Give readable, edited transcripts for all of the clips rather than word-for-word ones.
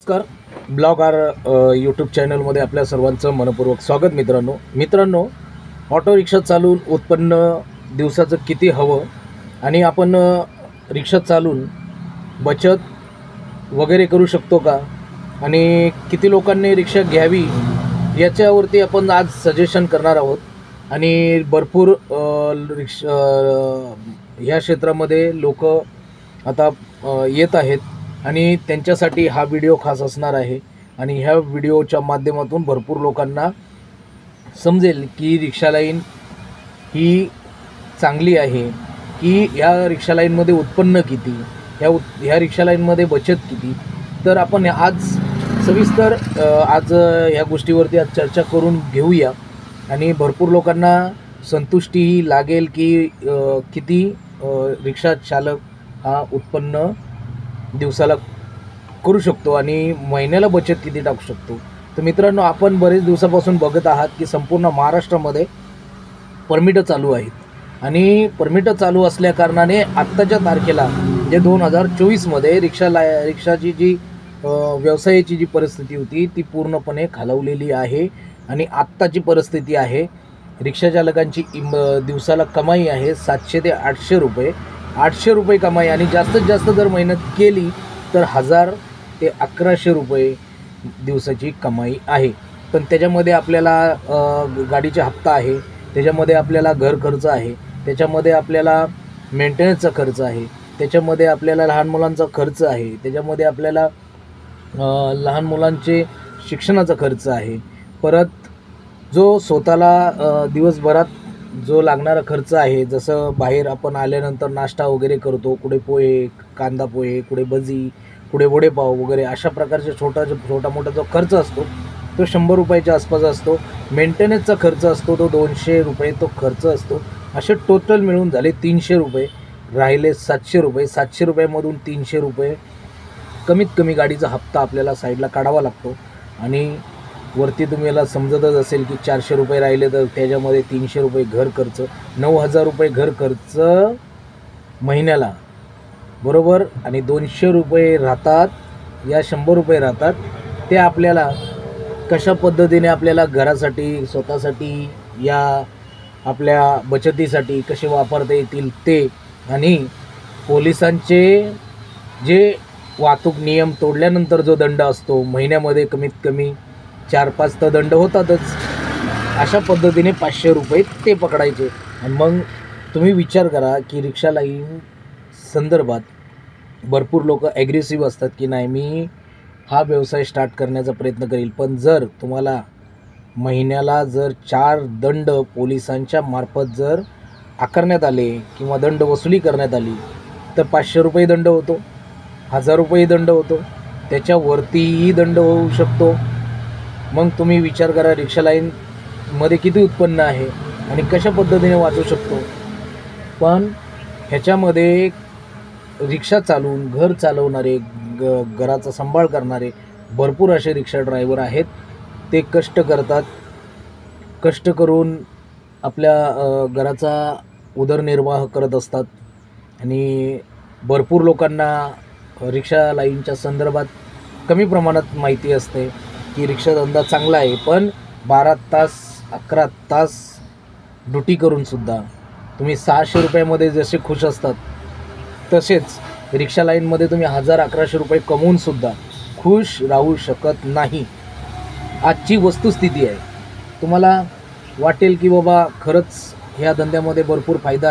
नमस्कार. Blog our YouTube चॅनलमध्ये आपल्या सर्वांचं मनपूर्वक स्वागत. मित्रांनो, ऑटो रिक्षा चालवून उत्पन्न दिवसाचं किती हवं आणि आपण रिक्षा चालवून बचत वगैरे करू शकतो का आणि किती लोकांनी रिक्षा घ्यावी याच्यावरती आपण आज सजेशन करणार आहोत. आणि भरपूर ह्या क्षेत्रामध्ये लोक आता येत आहेत आणि त्यांच्यासाठी हा व्हिडिओ खास असणार आहे. आणि ह्या व्हिडिओच्या माध्यमातून भरपूर लोकांना समजेल की रिक्षा लाईन ही चांगली आहे, की ह्या रिक्षा लाईनमध्ये उत्पन्न किती, ह्या रिक्षा लाईनमध्ये बचत किती. तर आपण आज सविस्तर आज ह्या गोष्टीवरती आज चर्चा करून घेऊया आणि भरपूर लोकांना संतुष्टीही लागेल की किती रिक्षा चालक हा उत्पन्न दिवसाला करू शकतो आणि महिन्याला बचत किती टाकू शकतो. तर मित्रांनो, आपण बरेच दिवसापासून बघत आहात की संपूर्ण महाराष्ट्रामध्ये परमिटं चालू आहेत आणि परमिटं चालू असल्याकारणाने आत्ताच्या तारखेला जे 2024मध्ये रिक्षाची जी व्यवसायाची जी परिस्थिती होती ती पूर्णपणे खालावलेली आहे. आणि आत्ताची परिस्थिती आहे, रिक्षा चालकांची दिवसाला कमाई आहे 700 ते 800 रुपये. 800 रुपये कमाई आणि जास्तीत जास्त जर मेहनत केली तर 1000 ते 1100 रुपये दिवसाची कमाई आहे. पण त्याच्यामध्ये आपल्याला गाडीचा हप्ता आहे, त्याच्यामध्ये आपल्याला घर खर्च आहे, त्याच्यामध्ये आपल्याला मेंटेनन्सचा खर्च आहे, त्याच्यामध्ये आपल्याला लहान मुलांचा खर्च आहे, त्याच्यामध्ये आपल्याला लहान मुलांचे शिक्षणाचा खर्च आहे. परत जो स्वतःला दिवसभरात जो लागणारा खर्च आहे, जसं बाहेर आपण आल्यानंतर नाश्ता वगैरे करतो, कुठे पोहे, कांदा पोहे, कुठे भजी, कुठे वडेपाव वगैरे अशा प्रकारचे छोटा मोठा जो खर्च असतो तो 100 रुपयाच्या आसपास असतो. मेंटेनन्सचा खर्च असतो तो 200 रुपये तो खर्च असतो. असे टोटल मिळून झाले 300 रुपये. राहिले 700 रुपये. 700 रुपयामधून 300 रुपये कमीत कमी गाडीचा हप्ता आपल्याला साईडला काढावा लागतो. आणि वरती तुम्हाला समजतच असेल की 400 रुपये राहिले तर त्याच्यामध्ये 300 रुपये घर खर्च, 9000 रुपये घर खर्च महिन्याला, बरोबर. आणि 200 रुपये राहतात, या 100 रुपये राहतात, ते आपल्याला कशा पद्धतीने आपल्याला घरासाठी, स्वतःसाठी, या आपल्या बचतीसाठी कसे वापरता येतील ते. आणि पोलिसांचे जे वाहतूक नियम तोडल्यानंतर जो दंड असतो महिन्यामध्ये कमीत कमी 4-5 तर दंड होतातच. अशा पद्धतीने 500 रुपये ते पकडायचे. आणि मग तुम्ही विचार करा की रिक्षा लाईन संदर्भात भरपूर लोक ॲग्रेसिव्ह असतात की नाही, मी हा व्यवसाय स्टार्ट करण्याचा प्रयत्न करेल. पण जर तुम्हाला महिन्याला जर 4 दंड पोलिसांच्या मार्फत जर आकारण्यात आले किंवा दंड वसुली करण्यात आली तर 500 रुपये दंड होतो, 1000 रुपये दंड होतो, त्याच्यावरतीही दंड होऊ शकतो. मग तुम्ही विचार करा रिक्षा लाईनमध्ये किती उत्पन्न आहे आणि कशा पद्धतीने वाचू शकतो. पण ह्याच्यामध्ये रिक्षा चालवून घर चालवणारे, घराचा सांभाळ करणारे भरपूर असे रिक्षा ड्रायव्हर आहेत. ते कष्ट करतात, कष्ट करून आपल्या घराचा उदरनिर्वाह करत असतात. आणि भरपूर लोकांना रिक्षा लाईनच्या संदर्भात कमी प्रमाणात माहिती असते की रिक्षाधंदा चांगला आहे. पण 12 तास 11 तास ड्युटी करूनसुद्धा तुम्ही 600 रुपयामध्ये जसे खुश असतात तसेच रिक्षा लाईनमध्ये तुम्ही 1000-1100 रुपये कमवूनसुद्धा खुश राहू शकत नाही. आजची वस्तुस्थिती आहे. तुम्हाला वाटेल की बाबा खरंच ह्या धंद्यामध्ये भरपूर फायदा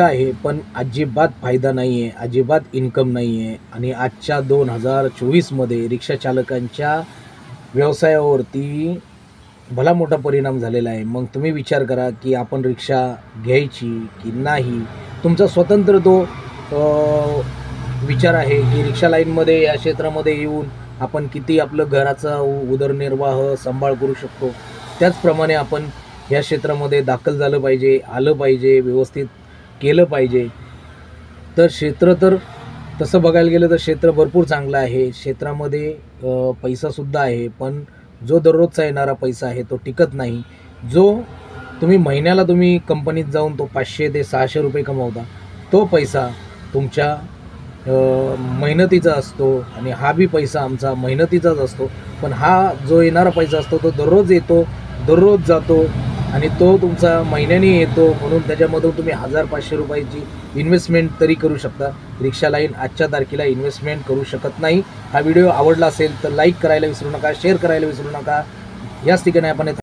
आहे, पण अजिबात फायदा नाही आहे, अजिबात इन्कम नाही आहे. आणि आजच्या 2024मध्ये रिक्षा चालकांच्या व्यवसायावरती भला मोठा परिणाम झालेला आहे. मग तुम्ही विचार करा की आपण रिक्षा घ्यायची की नाही. तुमचा स्वतंत्र तो विचार आहे की रिक्षा लाईनमध्ये या क्षेत्रामध्ये येऊन आपण किती आपलं घराचा उदरनिर्वाह सांभाळ करू शकतो. त्याचप्रमाणे आपण या क्षेत्रामध्ये दाखल झालं पाहिजे, आलं पाहिजे, व्यवस्थित केलं पाहिजे. तर क्षेत्र तर तसं बघायला गेलं तर क्षेत्र भरपूर चांगलं आहे. क्षेत्रामध्ये पैसासुद्धा आहे, पण जो दररोजचा येणारा पैसा आहे तो टिकत नाही. जो तुम्ही महिन्याला कंपनीत जाऊन तो 500 ते 600 रुपये कमवता, तो पैसा तुमच्या मेहनतीचा असतो आणि हा बी पैसा आमचा मेहनतीचाच असतो. पण हा जो येणारा पैसा असतो तो दररोज येतो, दररोज जातो आणि तो तुमचा महिन्याने येतो. म्हणून त्याच्यामधून तुम्ही 1000-500 रुपयाची इन्व्हेस्टमेंट तरी करू शकता. रिक्षा लाईन आजच्या तारखेला इन्व्हेस्टमेंट करू शकत नाही. हा व्हिडिओ आवडला असेल तर लाईक करायला विसरू नका, शेअर करायला विसरू नका. याच ठिकाणी आपण